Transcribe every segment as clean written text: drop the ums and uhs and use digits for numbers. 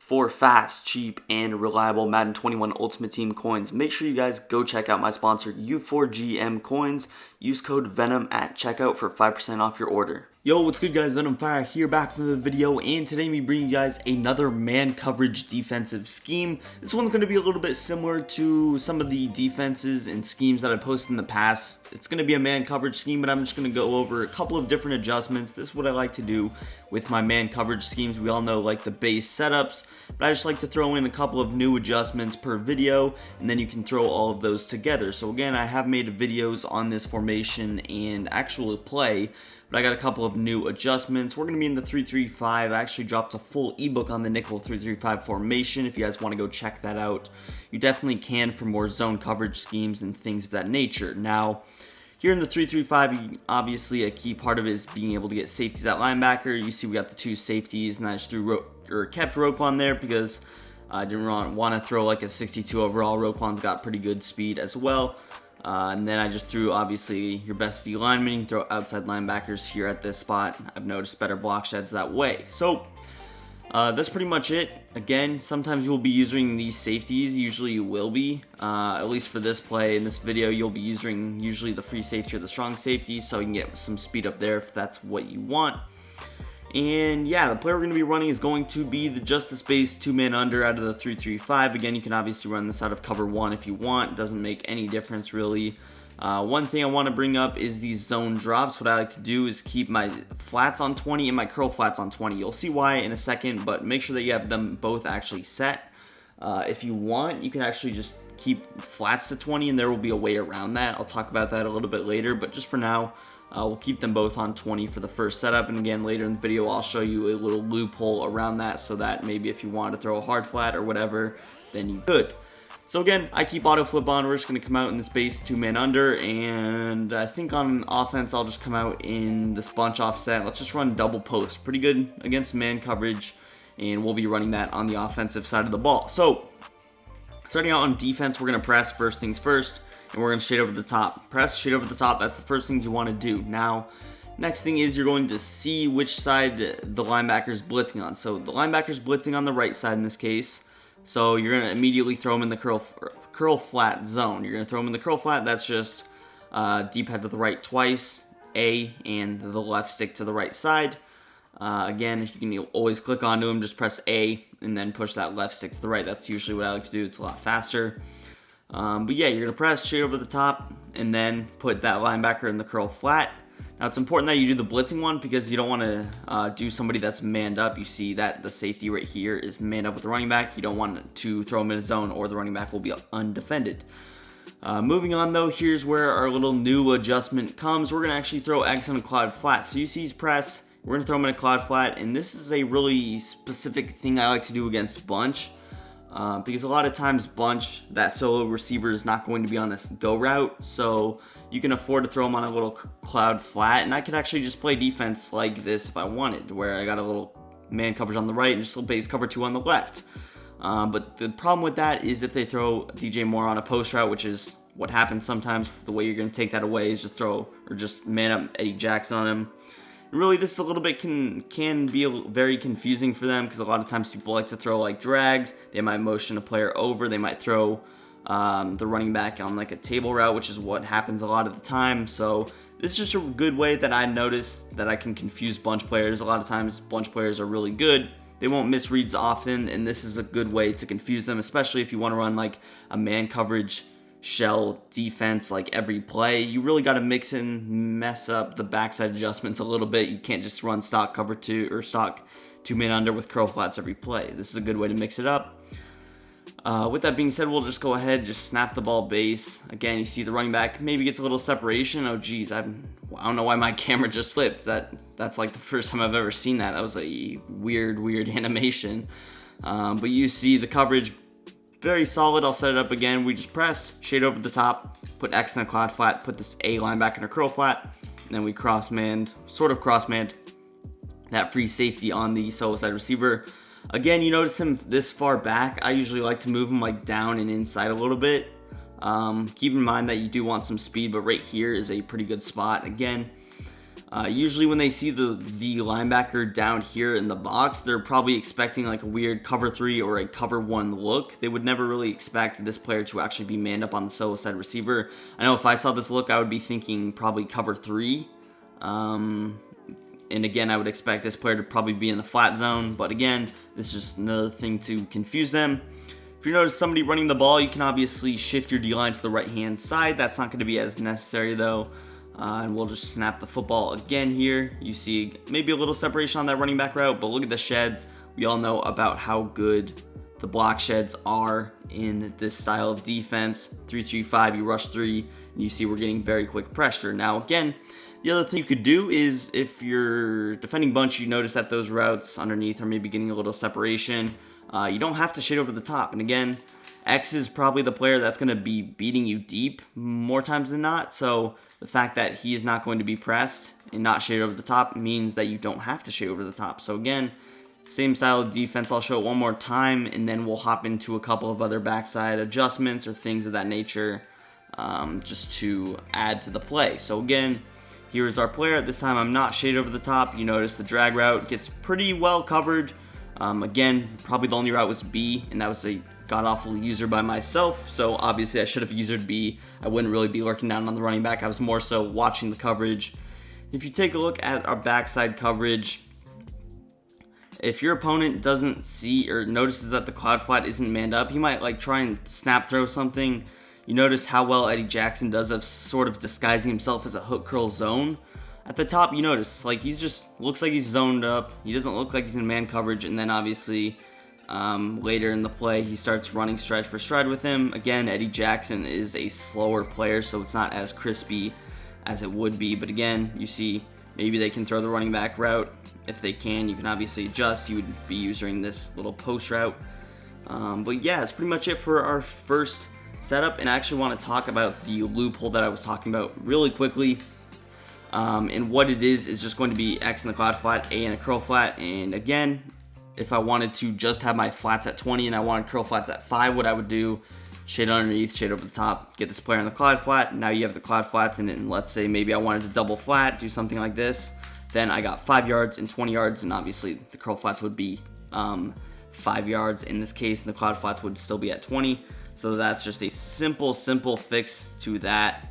For fast, cheap, and reliable Madden 21 Ultimate Team coins, make sure you guys go check out my sponsor U4GM Coins. Use code VENOM at checkout for 5% off your order. Yo, what's good guys? Venom Fire here, back from the video, and today we bring you guys another man coverage defensive scheme. This one's going to be a little bit similar to some of the defenses and schemes that I posted in the past. It's going to be a man coverage scheme, but I'm just going to go over a couple of different adjustments. This is what I like to do with my man coverage schemes. We all know like the base setups, but I just like to throw in a couple of new adjustments per video, and then you can throw all of those together. So again, I have made videos on this formation and actual play, but I got a couple of new adjustments. We're going to be in the 3-3-5. I actually dropped a full ebook on the nickel 3-3-5 formation. If you guys want to go check that out, you definitely can for more zone coverage schemes and things of that nature. Now, here in the 3-3-5, obviously a key part of it is being able to get safeties at linebacker. You see we got the two safeties, and I just kept Roquan there because I didn't want to throw like a 62 overall. Roquan's got pretty good speed as well. And then I just threw, obviously, your best D lineman. You can throw outside linebackers here at this spot. I've noticed better block sheds that way. So, that's pretty much it. Again, sometimes you'll be using these safeties. Usually you will be. At least for this play, in this video, you'll be using usually the free safety or the strong safety, so you can get some speed up there if that's what you want. And yeah, the play we're going to be running is going to be the Justice Base 2-man under out of the 3-3-5. Again, you can obviously run this out of cover 1 if you want. It doesn't make any difference really. One thing I want to bring up is these zone drops. What I like to do is keep my flats on 20 and my curl flats on 20. You'll see why in a second, but make sure that you have them both actually set. If you want, you can actually just keep flats to 20, and there will be a way around that. I'll talk about that a little bit later, but just for now, we'll keep them both on 20 for the first setup, and again, later in the video, I'll show you a little loophole around that so that maybe if you wanted to throw a hard flat or whatever, then you could. So again, I keep auto flip on. We're just going to come out in this base 2-man under, and I think on offense, I'll just come out in this bunch offset. Let's just run double post. Pretty good against man coverage, and we'll be running that on the offensive side of the ball. So, starting out on defense, we're going to press first things first. And we're going to shade over the top. Press, shade over the top. That's the first things you want to do. Now, next thing is you're going to see which side the linebacker's blitzing on. So the linebacker's blitzing on the right side in this case. So you're going to immediately throw him in the curl flat zone. You're going to throw him in the curl flat. That's just D-pad to the right twice, A, and the left stick to the right side. Again, you can always click onto him. Just press A and then push that left stick to the right. That's usually what I like to do. It's a lot faster. But yeah, you're going to press shade over the top and then put that linebacker in the curl flat. Now, it's important that you do the blitzing one because you don't want to do somebody that's manned up. You see that the safety right here is manned up with the running back. You don't want to throw him in a zone or the running back will be undefended. Moving on though, here's where our little new adjustment comes. We're going to actually throw X in a cloud flat. So you see he's pressed. We're going to throw him in a cloud flat. And this is a really specific thing I like to do against bunch. Because a lot of times bunch, that solo receiver is not going to be on a go route, so you can afford to throw him on a little cloud flat, and I could actually just play defense like this if I wanted, where I got a little man coverage on the right and just a base cover 2 on the left. But the problem with that is if they throw DJ Moore on a post route, which is what happens sometimes, the way you're going to take that away is just man up Eddie Jackson on him. Really, this a little bit can be very confusing for them because a lot of times people like to throw like drags. They might motion a player over. They might throw the running back on like a table route, which is what happens a lot of the time. So this is just a good way that I noticed that I can confuse bunch players. A lot of times bunch players are really good. They won't miss reads often, and this is a good way to confuse them, especially if you want to run like a man coverage shell defense like every play. You really got to mess up the backside adjustments a little bit. You can't just run stock cover 2 or stock 2-man under with curl flats every play. This is a good way to mix it up. With that being said, we'll just go ahead, just snap the ball base. Again, you see the running back maybe gets a little separation. Oh geez, I don't know why my camera just flipped. That's like the first time I've ever seen that. That was a weird animation. But you see the coverage very solid. I'll set it up again. We just press, shade over the top, put X in a cloud flat, put this A linebacker in a curl flat, and then we sort of cross-manned that free safety on the solo side receiver. Again, you notice him this far back. I usually like to move him like down and inside a little bit. Keep in mind that you do want some speed, but right here is a pretty good spot. Again, Usually when they see the linebacker down here in the box, they're probably expecting like a weird cover 3 or a cover 1 look. They would never really expect this player to actually be manned up on the solo side receiver. I know if I saw this look, I would be thinking probably cover 3. And again, I would expect this player to probably be in the flat zone. But again, this is just another thing to confuse them. If you notice somebody running the ball, you can obviously shift your D-line to the right-hand side. That's not going to be as necessary though. And we'll just snap the football again here. You see maybe a little separation on that running back route, but look at the sheds. We all know about how good the block sheds are in this style of defense. 3-3-5, you rush 3, and you see we're getting very quick pressure. Now again, the other thing you could do is if you're defending bunch, you notice that those routes underneath are maybe getting a little separation. You don't have to shade over the top. And again, X is probably the player that's going to be beating you deep more times than not. So the fact that he is not going to be pressed and not shade over the top means that you don't have to shade over the top. So again, same style of defense. I'll show it one more time, and then we'll hop into a couple of other backside adjustments or things of that nature just to add to the play. So again, here is our player. This time I'm not shaded over the top. You notice the drag route gets pretty well covered. Again, probably the only route was B, and that was a god-awful user by myself, so obviously I should have used B. I wouldn't really be lurking down on the running back. I was more so watching the coverage. If you take a look at our backside coverage, if your opponent doesn't see or notices that the cloud flat isn't manned up, he might like try and snap throw something. You notice how well Eddie Jackson does of sort of disguising himself as a hook curl zone. At the top, you notice, like, he's just looks like he's zoned up. He doesn't look like he's in man coverage. And then, obviously, later in the play, he starts running stride for stride with him. Again, Eddie Jackson is a slower player, so it's not as crispy as it would be. But again, you see, maybe they can throw the running back route. If they can, you can obviously adjust. You would be using this little post route. But yeah, that's pretty much it for our first setup. And I actually want to talk about the loophole that I was talking about really quickly. And what it is just going to be X in the cloud flat, A in a curl flat. And again, if I wanted to just have my flats at 20 and I wanted curl flats at 5, what I would do, shade underneath, shade over the top, get this player in the cloud flat. Now you have the cloud flats, and let's say maybe I wanted to double flat, do something like this. Then I got 5 yards and 20 yards, and obviously the curl flats would be 5 yards in this case, and the cloud flats would still be at 20. So that's just a simple fix to that.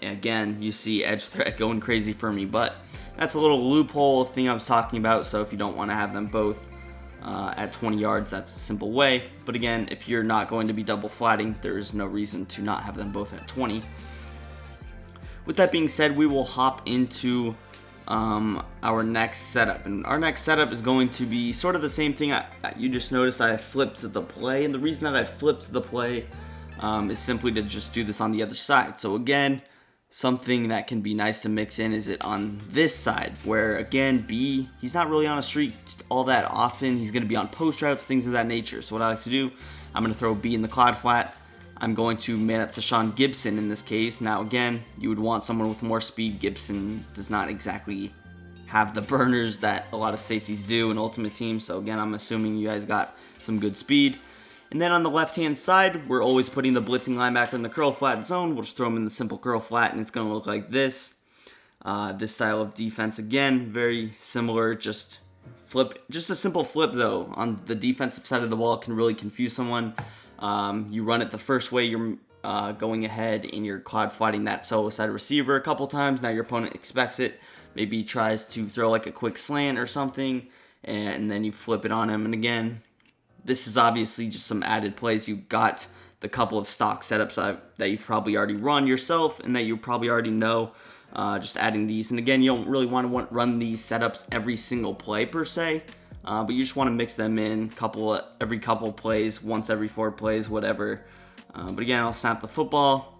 Again, you see edge threat going crazy for me, but that's a little loophole thing I was talking about. So if you don't want to have them both at 20 yards, that's a simple way. But again, if you're not going to be double flatting, there's no reason to not have them both at 20. With that being said, we will hop into our next setup, and our next setup is going to be sort of the same thing. You just noticed I flipped the play, and the reason that I flipped the play is simply to just do this on the other side. So again, something that can be nice to mix in is it on this side, where again, B, he's not really on a streak all that often. He's going to be on post routes, things of that nature. So what I like to do, I'm going to throw B in the cloud flat. I'm going to man up to Sean Gibson in this case. Now again, you would want someone with more speed. Gibson does not exactly have the burners that a lot of safeties do in Ultimate Team. So again, I'm assuming you guys got some good speed. And then on the left-hand side, we're always putting the blitzing linebacker in the curl flat zone. We'll just throw him in the simple curl flat, and it's going to look like this. This style of defense, again, very similar, just a simple flip, though, on the defensive side of the ball can really confuse someone. You run it the first way, you're going ahead and you're cloud flatting that solo side receiver a couple times. Now your opponent expects it. Maybe he tries to throw like a quick slant or something, and then you flip it on him. And again, this is obviously just some added plays. You got the couple of stock setups that you've probably already run yourself and that you probably already know. Just adding these. And again, you don't really want to run these setups every single play per se. But you just want to mix them in every couple plays, once every 4 plays, whatever. But again, I'll snap the football.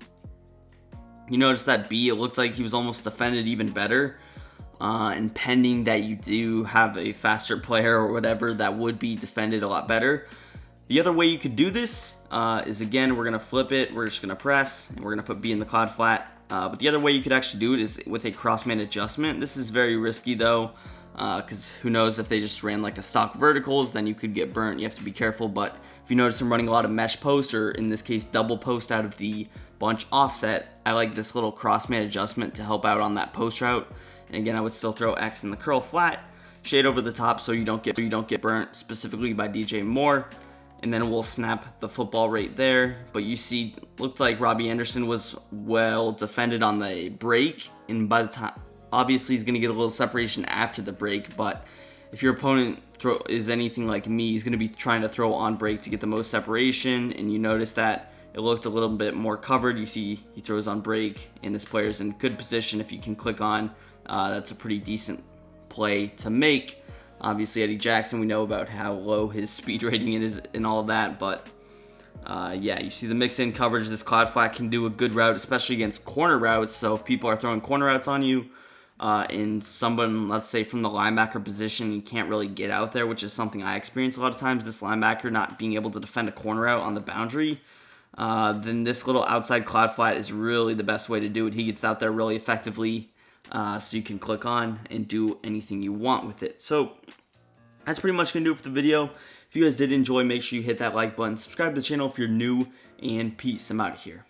You notice that B, it looked like he was almost defended even better. And pending that you do have a faster player or whatever, that would be defended a lot better. The other way you could do this is, again, we're going to flip it. We're just going to press, and we're going to put B in the cloud flat. But the other way you could actually do it is with a crossman adjustment. This is very risky, though. because who knows, if they just ran like a stock verticals, then you could get burnt. You have to be careful. But if you notice I'm running a lot of mesh post, or in this case double post out of the bunch offset, I like this little crossman adjustment to help out on that post route. And again, I would still throw X in the curl flat, shade over the top so you don't get burnt, specifically by DJ Moore. And then we'll snap the football right there. But you see, looked like Robbie Anderson was well defended on the break, and by the time, obviously he's going to get a little separation after the break, but if your opponent is anything like me, he's going to be trying to throw on break to get the most separation. And you notice that it looked a little bit more covered. You see he throws on break, and this player's in good position. If you can click on, that's a pretty decent play to make. Obviously, Eddie Jackson, we know about how low his speed rating is and all of that, but yeah, you see the mix-in coverage. This cloud flat can do a good route, especially against corner routes. So if people are throwing corner routes on you, and someone, let's say from the linebacker position, you can't really get out there, which is something I experience a lot of times, this linebacker not being able to defend a corner route on the boundary, then this little outside cloud flat is really the best way to do it. He gets out there really effectively, so you can click on and do anything you want with it. So that's pretty much going to do it for the video. If you guys did enjoy, make sure you hit that like button, subscribe to the channel if you're new, and peace. I'm out of here.